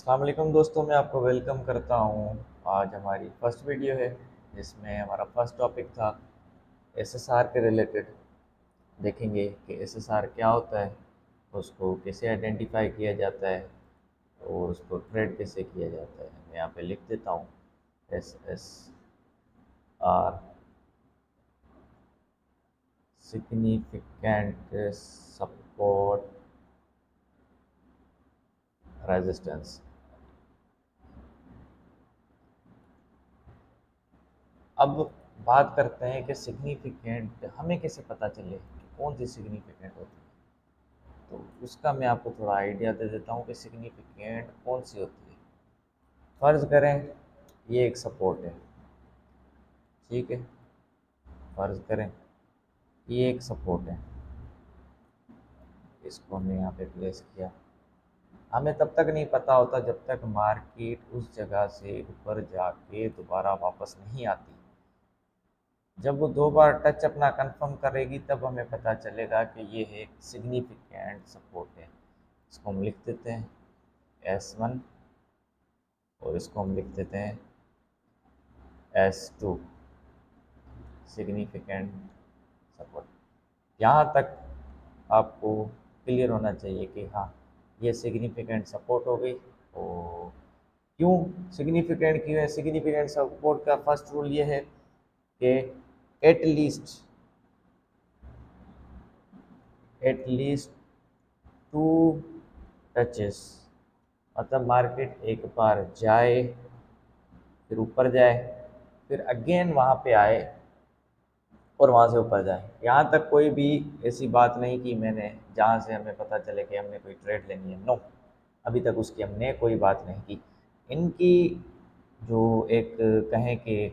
अस्सलाम वालेकुम दोस्तों, मैं आपको वेलकम करता हूँ। आज हमारी फर्स्ट वीडियो है जिसमें हमारा फर्स्ट टॉपिक था एसएसआर के रिलेटेड। देखेंगे कि एसएसआर क्या होता है, उसको कैसे आइडेंटिफाई किया जाता है और उसको ट्रेड कैसे किया जाता है। मैं यहाँ पे लिख देता हूँ एसएसआर, सिग्निफिकेंट सपोर्ट रेजिस्टेंस। अब बात करते हैं कि सिग्निफिकेंट हमें कैसे पता चले कि कौन सी सिग्निफिकेंट होती है। तो उसका मैं आपको थोड़ा आइडिया दे देता हूँ कि सिग्निफिकेंट कौन सी होती है। फ़र्ज़ करें ये एक सपोर्ट है, ठीक है। फ़र्ज़ करें ये एक सपोर्ट है, इसको हमने यहाँ पे प्लेस किया। हमें तब तक नहीं पता होता जब तक मार्केट उस जगह से ऊपर जाके दोबारा वापस नहीं आती। जब वो दो बार टच अपना कंफर्म करेगी तब हमें पता चलेगा कि ये एक सिग्निफिकेंट सपोर्ट है। इसको हम लिख देते हैं S1 और इसको हम लिख देते हैं S2, सिग्निफिकेंट सपोर्ट। यहाँ तक आपको क्लियर होना चाहिए कि हाँ, ये सिग्निफिकेंट सपोर्ट हो गई। और क्यों सिग्निफिकेंट क्यों है? सिग्निफिकेंट सपोर्ट का फर्स्ट रूल ये है कि at least at least two touches, मतलब मार्केट एक बार जाए, फिर ऊपर जाए, फिर अगेन वहाँ पे आए और वहाँ से ऊपर जाए। यहाँ तक कोई भी ऐसी बात नहीं कि मैंने जहाँ से हमें पता चले कि हमने कोई ट्रेड लेनी है, नो, अभी तक उसकी हमने कोई बात नहीं की। इनकी जो एक कहें कि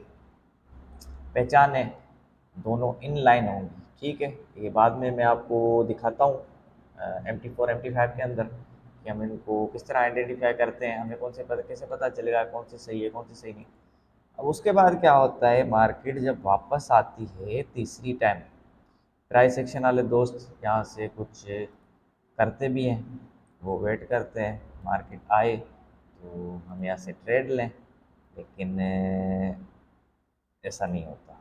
पहचान है, दोनों इन लाइन होंगी, ठीक है। ये बाद में मैं आपको दिखाता हूँ MT4 MT5 के अंदर कि हम इनको किस तरह आइडेंटिफाई करते हैं, हमें कौन से कैसे पता चलेगा कौन से सही है कौन से सही नहीं। अब उसके बाद क्या होता है, मार्केट जब वापस आती है तीसरी टाइम, प्राइस सेक्शन वाले दोस्त यहाँ से कुछ करते भी हैं, वो वेट करते हैं मार्केट आए तो हम यहाँ से ट्रेड लें, लेकिन ऐसा नहीं होता।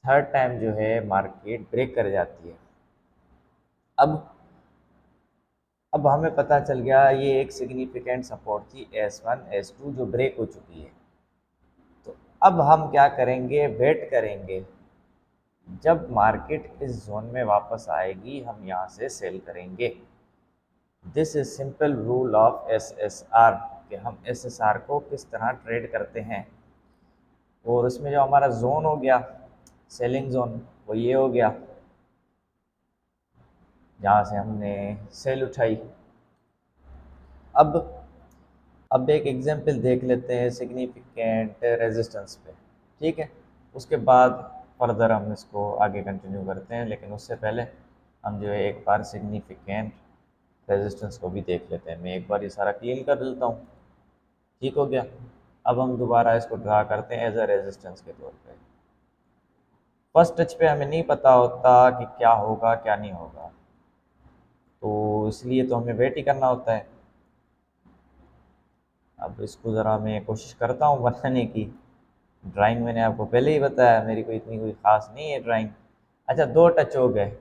थर्ड टाइम जो है मार्केट ब्रेक कर जाती है। अब अब हमें पता चल गया ये एक सिग्निफिकेंट सपोर्ट थी S1 S2 जो ब्रेक हो चुकी है। तो अब हम क्या करेंगे, वेट करेंगे, जब मार्केट इस जोन में वापस आएगी हम यहाँ से सेल करेंगे। This is simple rule of SSR कि हम SSR को किस तरह ट्रेड करते हैं। और उसमें जो हमारा जोन हो गया सेलिंग जोन, वो ये हो गया जहाँ से हमने सेल उठाई। अब अब एक एग्जांपल देख लेते हैं सिग्निफिकेंट रेजिस्टेंस पे, ठीक है। उसके बाद फर्दर हम इसको आगे कंटिन्यू करते हैं, लेकिन उससे पहले हम जो है एक बार सिग्निफिकेंट रेजिस्टेंस को भी देख लेते हैं। मैं एक बार ये सारा क्लीन कर लेता हूँ, ठीक हो गया। अब हम दोबारा इसको ड्रा करते हैं एज अ रेजिस्टेंस के तौर पे। फर्स्ट टच पे हमें नहीं पता होता कि क्या होगा क्या नहीं होगा, तो इसलिए तो हमें वेट ही करना होता है। अब इसको ज़रा मैं कोशिश करता हूँ बनाने की। ड्राइंग मैंने आपको पहले ही बताया मेरी कोई इतनी कोई ख़ास नहीं है ड्राइंग। अच्छा, दो टच हो गए।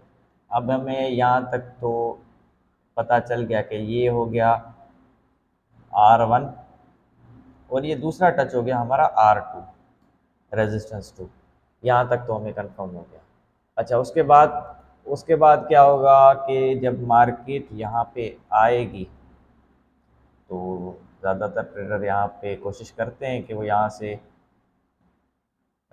अब हमें यहाँ तक तो पता चल गया कि ये हो गया R1 और ये दूसरा टच हो गया हमारा R2, रेजिस्टेंस 2। यहाँ तक तो हमें कंफर्म हो गया। अच्छा, उसके बाद क्या होगा कि जब मार्केट यहाँ पे आएगी तो ज़्यादातर ट्रेडर यहाँ पे कोशिश करते हैं कि वो यहाँ से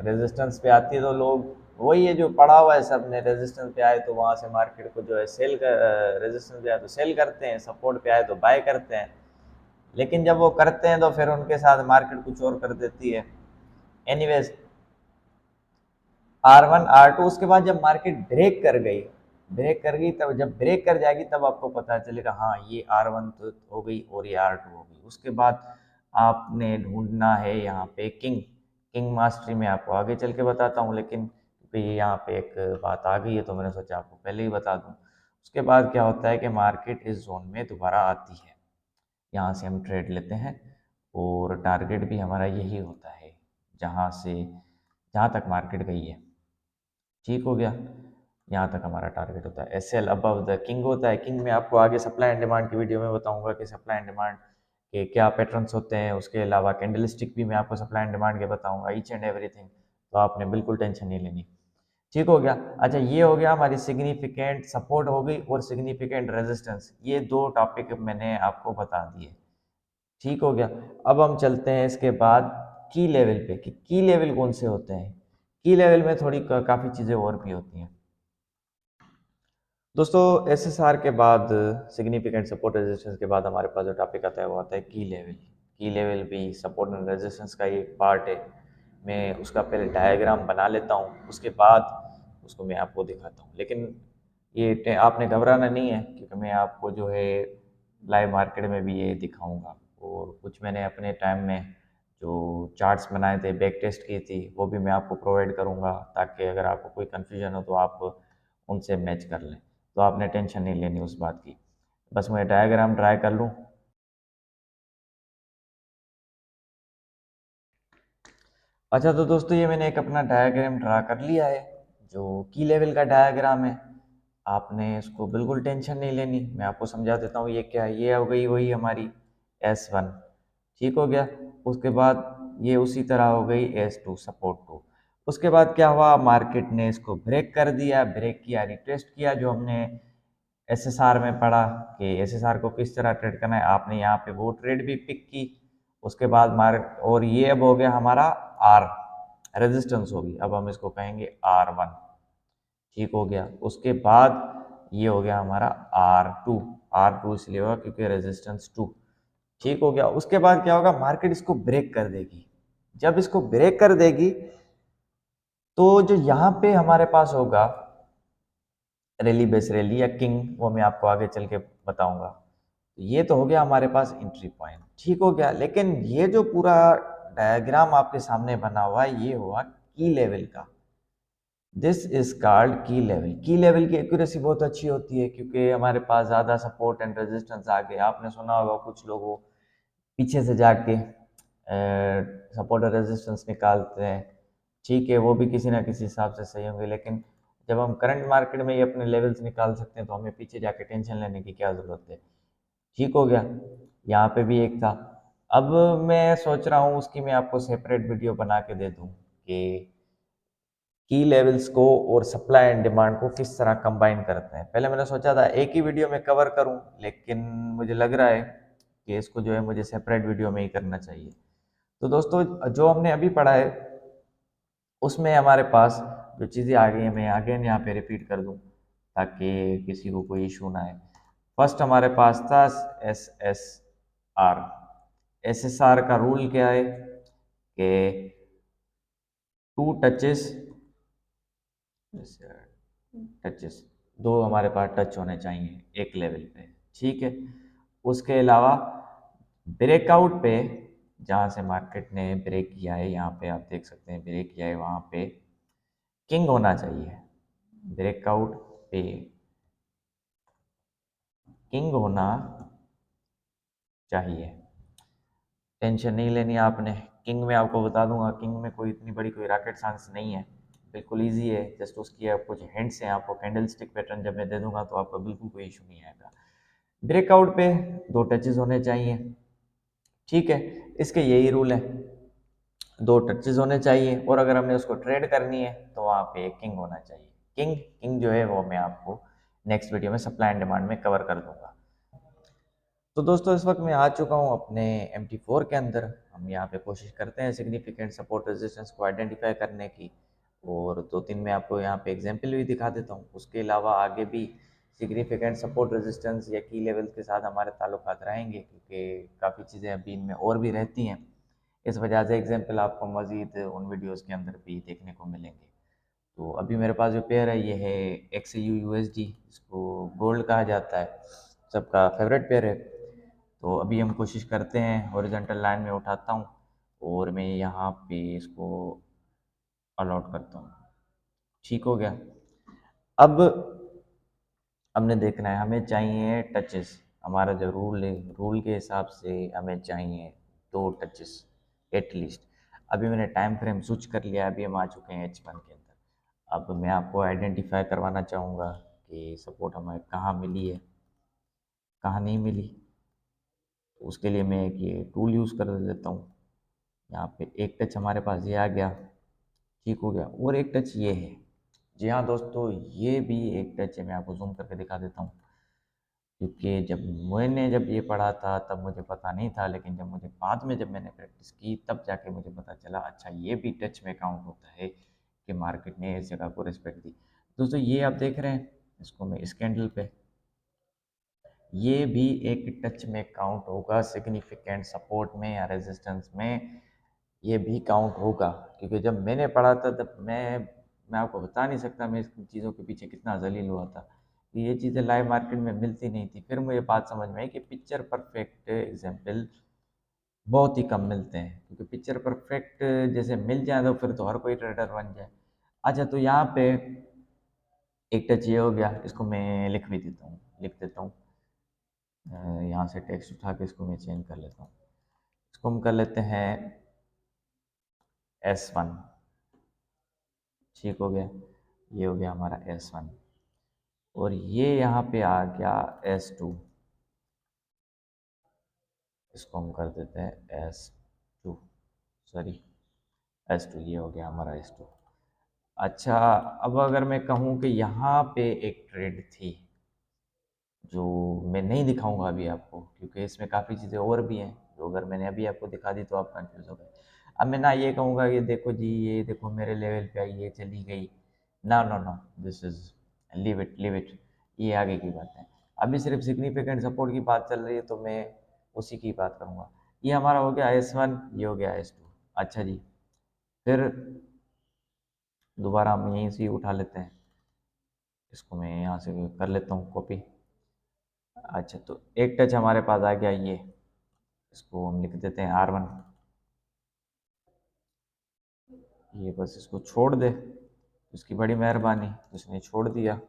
रेजिस्टेंस पे आती है तो लोग वही है जो पड़ा हुआ है, सब ने रेजिस्टेंस पे आए तो वहाँ से मार्केट को जो है सेल कर, रेजिस्टेंस पे आए तो सेल करते हैं, सपोर्ट पे आए तो बाय करते हैं। लेकिन जब वो करते हैं तो फिर उनके साथ मार्केट कुछ और कर देती है। एनीवेज, R1 R2, उसके बाद जब मार्केट ब्रेक कर गई तब जब ब्रेक कर जाएगी तब आपको पता चलेगा हाँ ये R1 तो हो गई और ये R2 हो गई। उसके बाद आपने ढूंढना है यहाँ पे किंग किंग मास्टरी में आपको आगे चल के बताता हूँ, लेकिन क्योंकि ये यहाँ पे एक बात आ गई है तो मैंने सोचा आपको पहले ही बता दूँ। उसके बाद क्या होता है कि मार्केट इस जोन में दोबारा आती है। यहाँ से हम ट्रेड लेते हैं और टारगेट भी हमारा यही होता है, जहाँ तक मार्केट गई है। ठीक हो गया, यहाँ तक हमारा टारगेट होता है। S L above the king होता है। किंग में आपको आगे सप्लाई एंड डिमांड की वीडियो में बताऊंगा कि सप्लाई एंड डिमांड के क्या पैटर्न्स होते हैं। उसके अलावा कैंडलस्टिक भी मैं आपको सप्लाई एंड डिमांड के बताऊंगा, ईच एंड एवरीथिंग। तो आपने बिल्कुल टेंशन नहीं लेनी। ठीक हो गया। अच्छा, ये हो गया हमारी सिग्निफिकेंट सपोर्ट हो गई और सिग्निफिकेंट रेजिस्टेंस। ये दो टॉपिक मैंने आपको बता दिए। ठीक हो गया। अब हम चलते हैं इसके बाद की लेवल पे कि की लेवल कौन से होते हैं। की लेवल में थोड़ी काफ़ी चीज़ें और भी होती हैं दोस्तों। एसएसआर के बाद, सिग्निफिकेंट सपोर्ट रेजिस्टेंस के बाद हमारे पास जो टॉपिक आता है वो आता है की लेवल। की लेवल भी सपोर्ट एंड रेजिस्टेंस का एक पार्ट है। मैं उसका पहले डायग्राम बना लेता हूँ, उसके बाद उसको मैं आपको दिखाता हूँ। लेकिन ये आपने घबराना नहीं है, क्योंकि मैं आपको जो है लाइव मार्केट में भी ये दिखाऊंगा। और कुछ मैंने अपने टाइम में जो चार्ट्स बनाए थे, बैक टेस्ट की थी, वो भी मैं आपको प्रोवाइड करूंगा, ताकि अगर आपको कोई कन्फ्यूजन हो तो आप उनसे मैच कर लें। तो आपने टेंशन नहीं लेनी उस बात की। बस मैं डायग्राम ड्रा कर लूँ। अच्छा, तो दोस्तों ये मैंने एक अपना डायग्राम ड्रा कर लिया है, जो की लेवल का डायग्राम है। आपने इसको बिल्कुल टेंशन नहीं लेनी, मैं आपको समझा देता हूँ ये क्या है। ये हो गई वही हमारी S1। ठीक हो गया। उसके बाद ये उसी तरह हो गई S2, सपोर्ट 2। उसके बाद क्या हुआ, मार्केट ने इसको ब्रेक कर दिया, ब्रेक किया, रिटेस्ट किया, जो हमने एसएसआर में पढ़ा कि एसएसआर को किस तरह ट्रेड करना है। आपने यहाँ पे वो ट्रेड भी पिक की। उसके बाद मार्केट, और ये अब हो गया हमारा आर, रेजिस्टेंस होगी, अब हम इसको कहेंगे R1। ठीक हो गया। उसके बाद ये हो गया हमारा R2। R2 इसलिए होगा क्योंकि रेजिस्टेंस 2। ठीक हो गया। उसके बाद क्या होगा, मार्केट इसको ब्रेक कर देगी। जब इसको ब्रेक कर देगी तो जो यहाँ पे हमारे पास होगा रैली बेस रैली या किंग, वो मैं आपको आगे चल के बताऊंगा। तो ये तो हो गया हमारे पास एंट्री पॉइंट। ठीक हो गया। लेकिन ये जो पूरा डायग्राम आपके सामने बना हुआ है, ये हुआ की लेवल का। दिस इज कॉल्ड की लेवल। की लेवल की एक्यूरेसी बहुत अच्छी होती है, क्योंकि हमारे पास ज़्यादा सपोर्ट एंड रेजिस्टेंस आ गए। आपने सुना होगा कुछ लोगों पीछे से जाके सपोर्ट और रेजिस्टेंस निकालते हैं। ठीक है, वो भी किसी ना किसी हिसाब से सही होंगे, लेकिन जब हम करंट मार्केट में ये अपने लेवल्स निकाल सकते हैं तो हमें पीछे जाके टेंशन लेने की क्या ज़रूरत है। ठीक हो गया। यहाँ पे भी एक था। अब मैं सोच रहा हूँ उसकी मैं आपको सेपरेट वीडियो बना के दे दूँ कि की लेवल्स को और सप्लाई एंड डिमांड को किस तरह कंबाइन करते हैं। पहले मैंने सोचा था एक ही वीडियो में कवर करूं, लेकिन मुझे लग रहा है कि इसको जो है मुझे सेपरेट वीडियो में ही करना चाहिए। तो दोस्तों, जो हमने अभी पढ़ा है उसमें हमारे पास जो चीज़ें आ गई हैं, मैं अगेन यहाँ पे रिपीट कर दूँ ताकि किसी को कोई इशू ना आए। फर्स्ट हमारे पास था SSR। SSR का रूल क्या है कि टू टचेस, टचेस, दो हमारे पास टच होने चाहिए एक लेवल पे। ठीक है। उसके अलावा ब्रेकआउट पे, जहाँ से मार्केट ने ब्रेक किया है, यहाँ पे आप देख सकते हैं ब्रेक किया है, वहाँ पे किंग होना चाहिए। ब्रेकआउट पे किंग होना चाहिए। टेंशन नहीं लेनी आपने। किंग में आपको बता दूंगा, किंग में कोई इतनी बड़ी कोई रॉकेट साइंस नहीं है, बिल्कुल इजी है। जस्ट उसकी आप कुछ हिंट्स हैं, आपको कैंडल स्टिक पैटर्न जब मैं दे दूंगा तो आपको बिल्कुल कोई इशू नहीं आएगा। ब्रेकआउट पे दो टचेस होने चाहिए। ठीक है, इसके यही रूल है, दो टचेस होने चाहिए। और अगर हमने उसको ट्रेड करनी है तो वहाँ पे किंग होना चाहिए। किंग किंग जो है वो मैं आपको नेक्स्ट वीडियो में सप्लाई एंड डिमांड में कवर कर दूंगा। तो दोस्तों, इस वक्त मैं आ चुका हूँ अपने MT4 के अंदर। हम यहाँ पे कोशिश करते हैं सिग्निफिकेंट सपोर्ट रेजिस्टेंस को आइडेंटिफाई करने की, और दो तीन मैं आपको यहाँ पे एग्जांपल भी दिखा देता हूँ। उसके अलावा आगे भी सिग्निफिकेंट सपोर्ट रेजिस्टेंस या की लेवल के साथ हमारे ताल्लुकात रहेंगे, क्योंकि काफ़ी चीज़ें अभी इनमें और भी रहती हैं। इस वजह से एग्जाम्पल आपको मज़ीद उन वीडियोज़ के अंदर भी देखने को मिलेंगे। तो अभी मेरे पास जो पेयर है ये है XAU USD, इसको गोल्ड कहा जाता है, सबका फेवरेट पेयर है। तो अभी हम कोशिश करते हैं हॉरिजॉन्टल लाइन में उठाता हूँ और मैं यहाँ पे इसको अलॉट करता हूँ। ठीक हो गया। अब हमने देखना है, हमें चाहिए टचेस। हमारा जो रूल है, रूल के हिसाब से हमें चाहिए 2 टचेस एटलीस्ट। अभी मैंने टाइम फ्रेम स्विच कर लिया, अभी हम आ चुके हैं H1 के अंदर। अब मैं आपको आइडेंटिफाई करवाना चाहूँगा कि सपोर्ट हमें कहाँ मिली है, कहाँ नहीं मिली। तो उसके लिए मैं एक ये टूल यूज़ कर देता हूँ। यहाँ पे एक टच हमारे पास ये आ गया, ठीक हो गया, और एक टच ये है। जी हाँ दोस्तों, ये भी एक टच है, मैं आपको जूम करके दिखा देता हूँ। क्योंकि जब ये पढ़ा था तब मुझे पता नहीं था, लेकिन जब मैंने प्रैक्टिस की तब जाके मुझे पता चला, अच्छा ये भी टच में काउंट होता है कि मार्केट ने इस जगह को रिस्पेक्ट दी। दोस्तों ये आप देख रहे हैं, इसको मैं इस कैंडल पे, ये भी एक टच में काउंट होगा, सिग्निफिकेंट सपोर्ट में या रेजिस्टेंस में ये भी काउंट होगा। क्योंकि जब मैंने पढ़ा था तब मैं आपको बता नहीं सकता मैं इस चीज़ों के पीछे कितना जलील हुआ था। ये चीज़ें लाइव मार्केट में मिलती नहीं थी। फिर मुझे बात समझ में आई कि पिक्चर परफेक्ट एग्जाम्पल बहुत ही कम मिलते हैं, क्योंकि पिक्चर परफेक्ट जैसे मिल जाए तो फिर तो हर कोई ट्रेडर बन जाए। अच्छा, तो यहाँ पे एक टच ये हो गया, इसको मैं लिख भी देता हूँ, लिख देता हूँ। यहाँ से टेक्स्ट उठा के इसको मैं चेंज कर लेता हूँ। इसको हम कर लेते हैं S1, ठीक हो गया। ये हो गया हमारा S1, और ये यहाँ पे आ गया S2, इसको हम कर देते हैं S2, सॉरी S2, ये हो गया हमारा S2। अच्छा, अब अगर मैं कहूँ कि यहाँ पे एक ट्रेड थी जो मैं नहीं दिखाऊंगा अभी आपको, क्योंकि इसमें काफ़ी चीज़ें और भी हैं जो अगर मैंने अभी आपको दिखा दी तो आप कंफ्यूज हो गए। अब मैं ना ये कहूँगा कि देखो जी, ये देखो मेरे लेवल पे आई, ये चली गई, ना no no, this is live it, ये आगे की बात है। अभी सिर्फ सिग्निफिकेंट सपोर्ट की बात चल रही है तो मैं उसी की बात करूँगा। ये हमारा हो गया S1, ये हो गया S2। अच्छा जी, फिर दोबारा हम यहीं से उठा लेते हैं, इसको मैं यहाँ से कर लेता हूँ कॉपी। अच्छा, तो एक टच हमारे पास आ गया, ये इसको हम लिख देते हैं R1। ये बस इसको छोड़ दे, उसकी बड़ी मेहरबानी, उसने छोड़ दिया।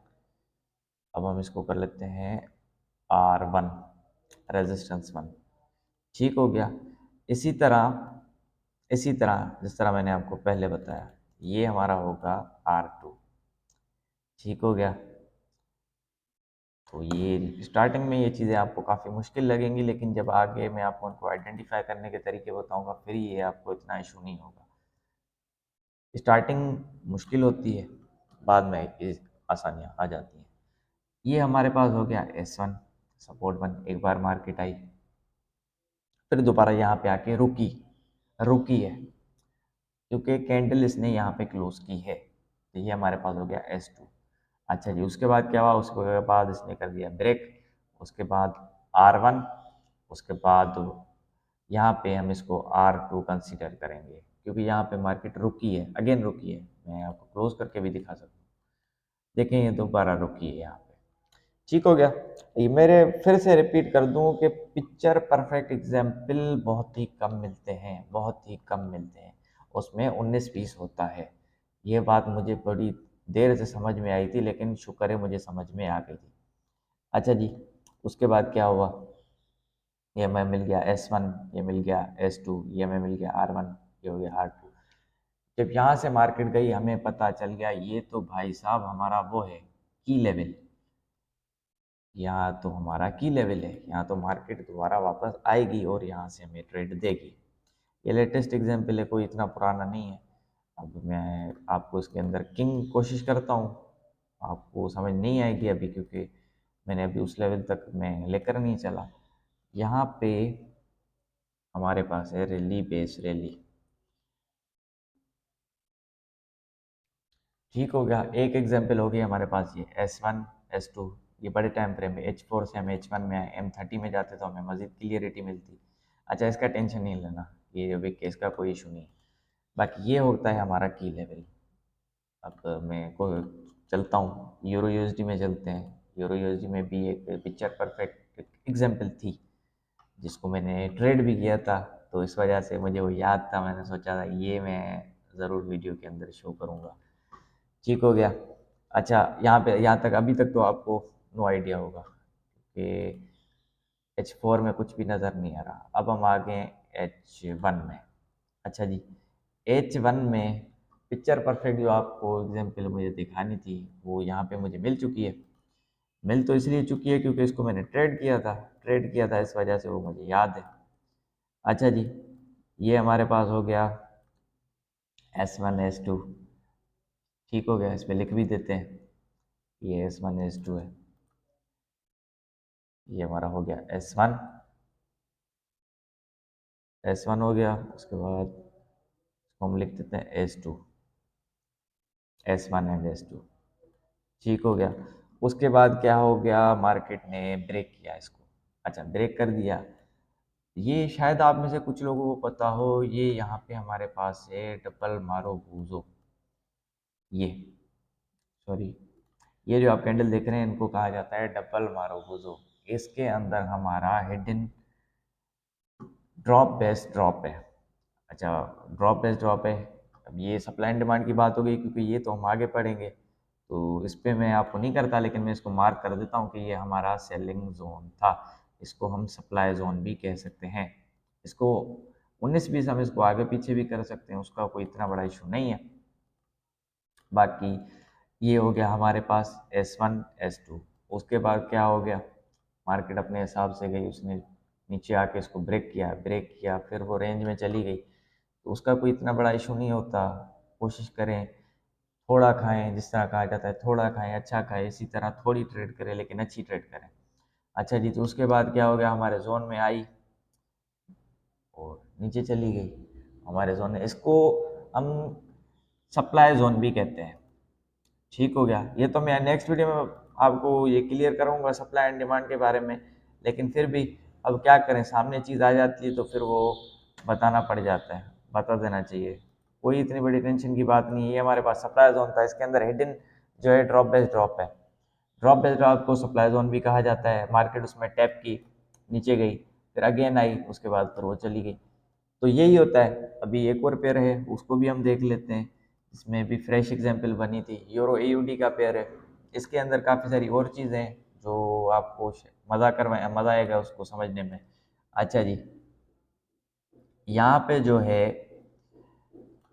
अब हम इसको कर लेते हैं R1, रेजिस्टेंस 1, ठीक हो गया। इसी तरह जिस तरह मैंने आपको पहले बताया, ये हमारा होगा R2, ठीक हो गया। तो ये स्टार्टिंग में ये चीज़ें आपको काफ़ी मुश्किल लगेंगी, लेकिन जब आगे मैं आपको उनको आइडेंटिफाई करने के तरीके बताऊंगा फिर ये आपको इतना इशू नहीं होगा। स्टार्टिंग मुश्किल होती है, बाद में ये आसानियाँ आ जाती हैं। ये हमारे पास हो गया S1, सपोर्ट 1, एक बार मार्केट आई, फिर दोबारा यहाँ पे आके रुकी, रुकी है क्योंकि कैंडल इसने यहाँ पे क्लोज की है। तो ये हमारे पास हो गया S2। अच्छा जी, उसके बाद क्या हुआ, उसके बाद इसने कर दिया ब्रेक, उसके बाद R1, उसके बाद यहाँ पे हम इसको R2 कंसीडर करेंगे, क्योंकि यहाँ पे मार्केट रुकी है, अगेन रुकी है। मैं आपको क्लोज करके भी दिखा सकता हूँ, देखें ये दोबारा रुकी है यहाँ पे, ठीक हो गया। ये मेरे फिर से रिपीट कर दूं कि पिक्चर परफेक्ट एग्जाम्पल बहुत ही कम मिलते हैं, बहुत ही कम मिलते हैं, उसमें 19-20 होता है। ये बात मुझे बड़ी देर से समझ में आई थी, लेकिन शुक्र है मुझे समझ में आ गई थी। अच्छा जी, उसके बाद क्या हुआ, ये हमें मिल गया S1, ये मिल गया S2, ये हमें मिल गया R1, ये हो गया R2। जब यहाँ से मार्केट गई हमें पता चल गया ये तो भाई साहब हमारा वो है की लेवल, यहाँ तो हमारा की लेवल है, यहाँ तो मार्केट दोबारा वापस आएगी और यहाँ से हमें ट्रेड देगी। ये लेटेस्ट एग्जाम्पल है, कोई इतना पुराना नहीं है। अब मैं आपको इसके अंदर किंग कोशिश करता हूँ, आपको समझ नहीं आएगी अभी, क्योंकि मैंने अभी उस लेवल तक मैं लेकर नहीं चला। यहाँ पे हमारे पास है रैली बेस रैली, ठीक हो गया। एक एग्जाम्पल हो गया हमारे पास ये S1, S2, ये बड़े टाइम फ्रेम में H4 से हम H1 में आए, M30 में जाते तो हमें मज़ीद क्लियरिटी मिलती। अच्छा, इसका टेंशन नहीं लेना, ये विक केस का कोई इशू नहीं। बाकी ये होता है हमारा की लेवल। अब मैं को चलता हूँ यूरो यूएसडी में, चलते हैं। यूरो यूएसडी में भी एक पिक्चर परफेक्ट एग्जाम्पल थी जिसको मैंने ट्रेड भी किया था, तो इस वजह से मुझे वो याद था, मैंने सोचा था ये मैं ज़रूर वीडियो के अंदर शो करूँगा, ठीक हो गया। अच्छा, यहाँ पे यहाँ तक अभी तक तो आपको नो आइडिया होगा कि H4 में कुछ भी नज़र नहीं आ रहा। अब हम आ गए H1 में। अच्छा जी, H1 में पिक्चर परफेक्ट जो आपको एग्जाम्पल मुझे दिखानी थी वो यहाँ पे मुझे मिल चुकी है। मिल तो इसलिए चुकी है क्योंकि इसको मैंने ट्रेड किया था, इस वजह से वो मुझे याद है। अच्छा जी, ये हमारे पास हो गया S1 S2। ठीक हो गया, इस पर लिख भी देते हैं, ये S1 S2 है। ये हमारा हो गया S1 हो गया। उसके बाद इसको हम लिख देते हैं S2, S1 एंड S2। ठीक हो गया। उसके बाद क्या हो गया, मार्केट ने ब्रेक किया इसको। अच्छा, ब्रेक कर दिया। ये शायद आप में से कुछ लोगों को पता हो, ये यहाँ पे हमारे पास है डबल मारो बूजो। ये सॉरी, ये जो आप कैंडल देख रहे हैं इनको कहा जाता है डबल मारो बूजो। इसके अंदर हमारा हिडन ड्रॉप बेस्ड ड्रॉप है। अच्छा, ड्रॉप बेस्ड ड्रॉप है। अब ये सप्लाई एंड डिमांड की बात हो गई, क्योंकि ये तो हम आगे पढ़ेंगे, तो इस पे मैं आपको नहीं करता, लेकिन मैं इसको मार्क कर देता हूँ कि ये हमारा सेलिंग जोन था। इसको हम सप्लाई जोन भी कह सकते हैं। इसको 19-20 हम इसको आगे पीछे भी कर सकते हैं, उसका कोई इतना बड़ा इशू नहीं है। बाकी ये हो गया हमारे पास S1 S2। उसके बाद क्या हो गया, मार्केट अपने हिसाब से गई, उसने नीचे आके इसको ब्रेक किया, फिर वो रेंज में चली गई, तो उसका कोई इतना बड़ा इशू नहीं होता। कोशिश करें थोड़ा खाएं, जिस तरह कहा जाता है थोड़ा खाएं अच्छा खाएं, इसी तरह थोड़ी ट्रेड करें लेकिन अच्छी ट्रेड करें। अच्छा जी, तो उसके बाद क्या हो गया, हमारे जोन में आई और नीचे चली गई। हमारे जोन में इसको हम सप्लाई जोन भी कहते हैं। ठीक हो गया। ये तो मैं नेक्स्ट वीडियो में आपको ये क्लियर करूंगा सप्लाई एंड डिमांड के बारे में, लेकिन फिर भी अब क्या करें, सामने चीज़ आ जाती है तो फिर वो बताना पड़ जाता है, बता देना चाहिए। कोई इतनी बड़ी टेंशन की बात नहीं है। ये हमारे पास सप्लाई जोन था, इसके अंदर हिडन जो है ड्रॉप बेस्ड ड्रॉप है। ड्रॉप बेस्ड ड्रॉप को सप्लाई जोन भी कहा जाता है। मार्केट उसमें टैप की, नीचे गई, फिर अगेन आई, उसके बाद फिर वो चली गई। तो यही होता है। अभी एक और पेयर है, उसको भी हम देख लेते हैं। इसमें भी फ्रेश एग्जाम्पल बनी थी, यूरो AUD का पेयर है। इसके अंदर काफ़ी सारी और चीज़ें हैं जो आपको मज़ा आएगा उसको समझने में। अच्छा जी, यहाँ पे जो है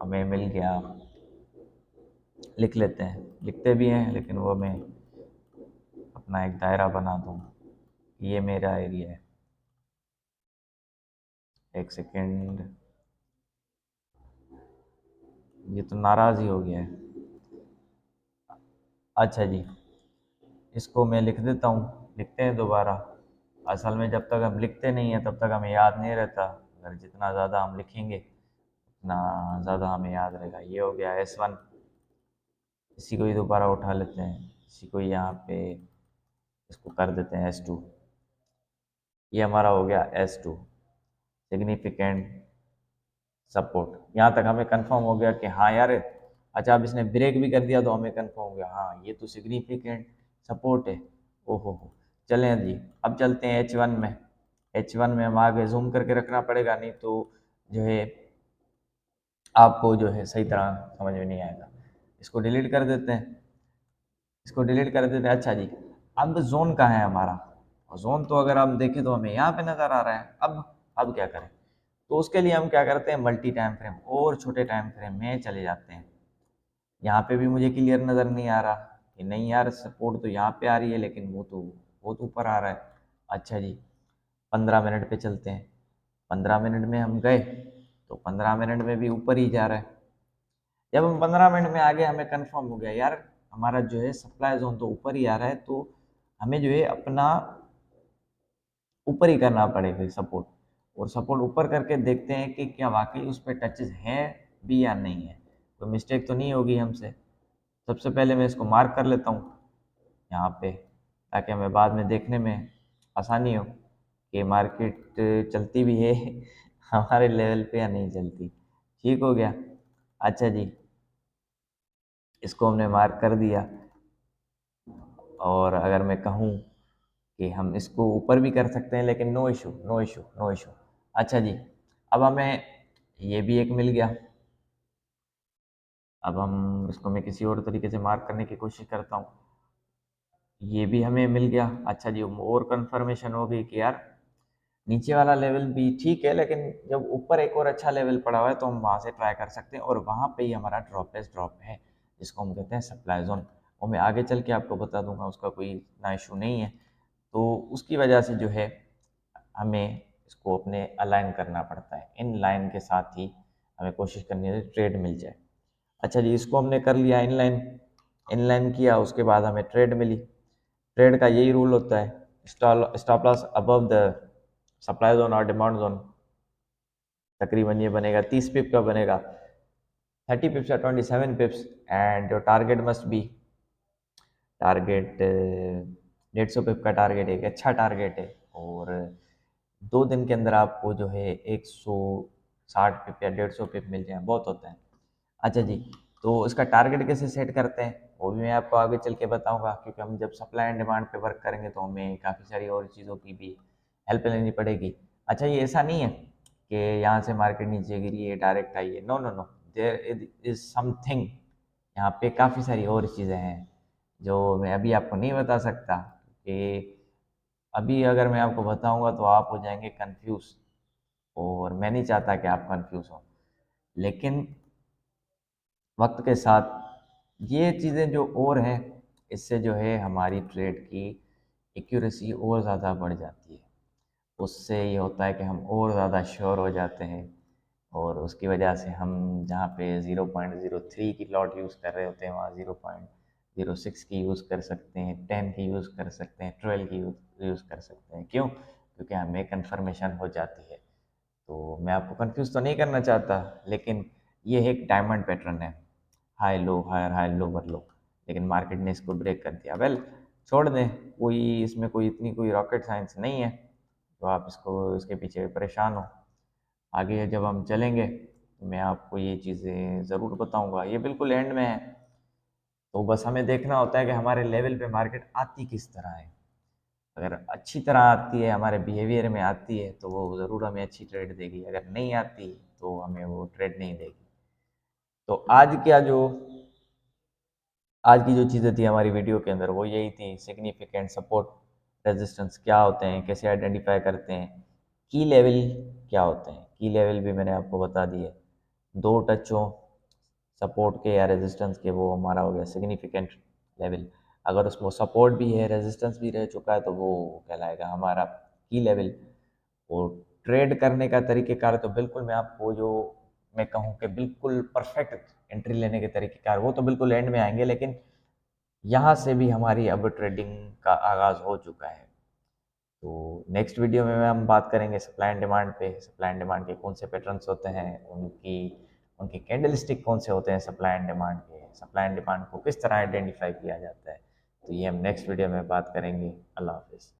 हमें मिल गया, लिख लेते हैं, लिखते भी हैं लेकिन वो मैं अपना एक दायरा बना दूँ। ये मेरा एरिया है, एक सेकेंड, ये तो नाराज़ ही हो गया है। अच्छा जी, इसको मैं लिख देता हूँ, लिखते हैं दोबारा। असल में जब तक हम लिखते नहीं हैं तब तक हमें याद नहीं रहता, अगर जितना ज़्यादा हम लिखेंगे उतना ज़्यादा हमें याद रहेगा। ये हो गया S1। इसी को ही दोबारा उठा लेते हैं, इसी को यहाँ पे इसको कर देते हैं S2। ये हमारा हो गया S2, सिग्निफिकेंट सपोर्ट। यहाँ तक हमें कंफर्म हो गया कि हाँ यार, अच्छा अब इसने ब्रेक भी कर दिया तो हमें कंफर्म हो गया हाँ ये तो सिग्निफिकेंट सपोर्ट है। ओहो हो, चलें जी, अब चलते हैं H1 में। H1 में हम आगे जूम करके रखना पड़ेगा, नहीं तो जो है आपको जो है सही तरह समझ में नहीं आएगा। इसको डिलीट कर देते हैं, इसको डिलीट कर देते हैं। अच्छा जी, अब जोन कहाँ है हमारा, और जोन तो अगर आप देखें तो हमें यहाँ पे नज़र आ रहा है। अब क्या करें, तो उसके लिए हम क्या करते हैं, मल्टी टाइम फ्रेम और छोटे टाइम फ्रेम में चले जाते हैं। यहाँ पे भी मुझे क्लियर नज़र नहीं आ रहा कि नहीं यार, सपोर्ट तो यहाँ पे आ रही है लेकिन वो तो बहुत ऊपर आ रहा है। अच्छा जी, 15 मिनट पे चलते हैं। 15 मिनट में हम गए तो 15 मिनट में भी ऊपर ही जा रहा है। जब हम 15 मिनट में आ गए, हमें कंफर्म हो गया यार हमारा जो है सप्लाई जोन तो ऊपर ही आ रहा है, तो हमें जो है अपना ऊपर ही करना पड़ेगा सपोर्ट। और सपोर्ट ऊपर करके देखते हैं कि क्या वाकई उस पर टचेस हैं भी या नहीं है, कोई मिस्टेक तो नहीं होगी हमसे। सबसे पहले मैं इसको मार्क कर लेता हूँ यहाँ पे, ताकि हमें बाद में देखने में आसानी हो कि मार्केट चलती भी है हमारे लेवल पे या नहीं चलती। ठीक हो गया। अच्छा जी, इसको हमने मार्क कर दिया। और अगर मैं कहूँ कि हम इसको ऊपर भी कर सकते हैं, लेकिन no issue no issue no issue. अच्छा जी, अब हमें ये भी एक मिल गया। अब हम इसको मैं किसी और तरीके से मार्क करने की कोशिश करता हूँ। ये भी हमें मिल गया। अच्छा जी, और कंफर्मेशन हो गई कि यार नीचे वाला लेवल भी ठीक है, लेकिन जब ऊपर एक और अच्छा लेवल पड़ा हुआ है तो हम वहाँ से ट्राई कर सकते हैं, और वहाँ पे ही हमारा ड्रॉपलेस ड्रॉप है जिसको हम कहते हैं सप्लाई जोन। और मैं आगे चल के आपको बता दूंगा, उसका कोई इतना इशू नहीं है। तो उसकी वजह से जो है हमें इसको अपने अलाइन करना पड़ता है, इन लाइन के साथ ही हमें कोशिश करनी है ट्रेड मिल जाए। अच्छा जी, इसको हमने कर लिया इनलाइन, इनलाइन किया, उसके बाद हमें ट्रेड मिली। ट्रेड का यही रूल होता है, stop loss above the supply zone और डिमांड जोन। तकरीबन ये बनेगा 30 पिप का बनेगा, 30 पिप्स या 27 पिप्स। And your target must be, target 150 पिप का टारगेट एक अच्छा टारगेट है, और 2 दिन के अंदर आपको जो है 160 पिप या 150 पिप मिल जाए, बहुत होता है। अच्छा जी, तो इसका टारगेट कैसे सेट करते हैं वो भी मैं आपको आगे चल के बताऊंगा, क्योंकि हम जब सप्लाई एंड डिमांड पे वर्क करेंगे तो हमें काफ़ी सारी और चीज़ों की भी हेल्प लेनी पड़ेगी। अच्छा, ये ऐसा नहीं है कि यहाँ से मार्केट नीचे गिरी है डायरेक्ट आई है, no no no, there is something. यहाँ पे काफ़ी सारी और चीज़ें हैं जो मैं अभी आपको नहीं बता सकता, कि अभी अगर मैं आपको बताऊंगा तो आप हो जाएंगे कंफ्यूज, और मैं नहीं चाहता कि आप कंफ्यूज हो। लेकिन वक्त के साथ ये चीज़ें जो और हैं, इससे जो है हमारी ट्रेड की एक्यूरेसी और ज़्यादा बढ़ जाती है। उससे ये होता है कि हम और ज़्यादा श्योर हो जाते हैं, और उसकी वजह से हम जहाँ पे 0.03 की लॉट यूज़ कर रहे होते हैं वहाँ 0.06 की यूज़ कर सकते हैं, 10 की यूज़ कर सकते हैं, 12 की यूज़ कर सकते हैं। क्यों? क्योंकि हमें कन्फर्मेशन हो जाती है। तो मैं आपको कंफ्यूज तो नहीं करना चाहता, लेकिन ये एक डायमंड पैटर्न है, high low higher high lower low, लेकिन मार्केट ने इसको ब्रेक कर दिया। वेल, छोड़ दें, कोई इसमें कोई इतनी कोई रॉकेट साइंस नहीं है तो आप इसको इसके पीछे परेशान हो। आगे जब हम चलेंगे तो मैं आपको ये चीज़ें ज़रूर बताऊंगा, ये बिल्कुल एंड में है। तो बस हमें देखना होता है कि हमारे लेवल पे मार्केट आती किस तरह है। अगर अच्छी तरह आती है, हमारे बिहेवियर में आती है, तो वो ज़रूर हमें अच्छी ट्रेड देगी। अगर नहीं आती तो हमें वो ट्रेड नहीं देगी। तो आज की जो चीज़ें थी हमारी वीडियो के अंदर वो यही थी, सिग्निफिकेंट सपोर्ट रेजिस्टेंस क्या होते हैं, कैसे आइडेंटिफाई करते हैं, की लेवल क्या होते हैं, की लेवल भी मैंने आपको बता दिए। 2 टच हो सपोर्ट के या रेजिस्टेंस के, वो हमारा हो गया सिग्निफिकेंट लेवल। अगर उसमें सपोर्ट भी है, रेजिस्टेंस भी रह चुका है, तो वो कहलाएगा हमारा की लेवल। और ट्रेड करने का तरीक़ेकार तो बिल्कुल मैं आपको जो मैं कहूँ कि बिल्कुल परफेक्ट एंट्री लेने के तरीक़ेकार वो तो बिल्कुल एंड में आएंगे, लेकिन यहाँ से भी हमारी अब ट्रेडिंग का आगाज़ हो चुका है। तो नेक्स्ट वीडियो में हम बात करेंगे सप्लाई एंड डिमांड पे, सप्लाई एंड डिमांड के कौन से पैटर्न्स होते हैं, उनकी उनके कैंडलस्टिक कौन से होते हैं सप्लाई एंड डिमांड के, सप्लाई एंड डिमांड को किस तरह आइडेंटिफाई किया जाता है। तो ये हम नेक्स्ट वीडियो में बात करेंगे। अल्लाह हाफिज़।